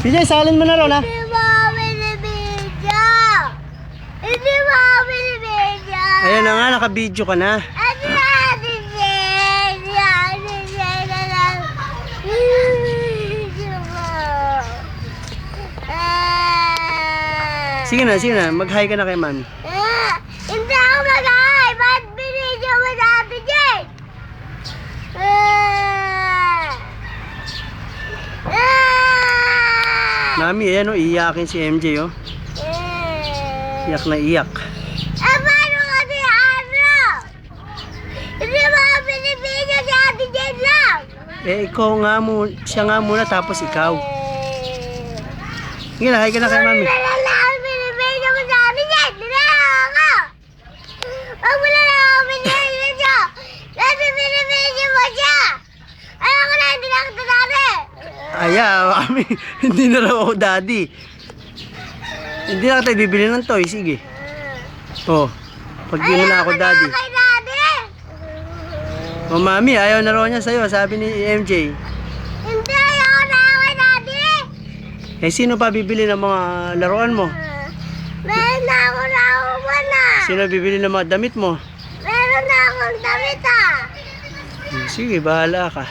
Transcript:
CJ, salin mo na ron, ha? Hindi mo binibidyo. Hindi mo binibidyo. Ayan na nga, naka-video ka na. Ano natin Jen? Ano Jen na lang? Binibidyo mo. Sige na, mag-hi ka na kay mami. Hindi ako mag-hi. Ba't binidyo mo sa atin Jen? Mami, ayan o, iyakin si MJ, oh. Iyak na iyak. Paano kasi ano? Hindi mo binibidyo sa atin Jen lang. Ikaw nga siya nga muna, tapos ikaw. Sige na, hi ka na kay mami. Wag mo na lang binibidyo mo sa atin Jen. Nilalang ako. Wag mo na lang ako binibidyo. Dati binibidyo mo siya. Ayaw ko na, hindi na kita dati. Mami, hindi na raw ako daddy. Hindi na kita bibili ng toy, sige. Oh, pag di mo na ako daddy. Kay daddy. Oh, mami, ayaw na raw niya sa'yo, sabi ni MJ. Hindi, ayaw na ako kay daddy. Eh, sino pa bibili ng mga laruan mo? Meron na ako nakuha na. Sino bibili ng mga damit mo? Meron na akong damit Sige, bahala ka.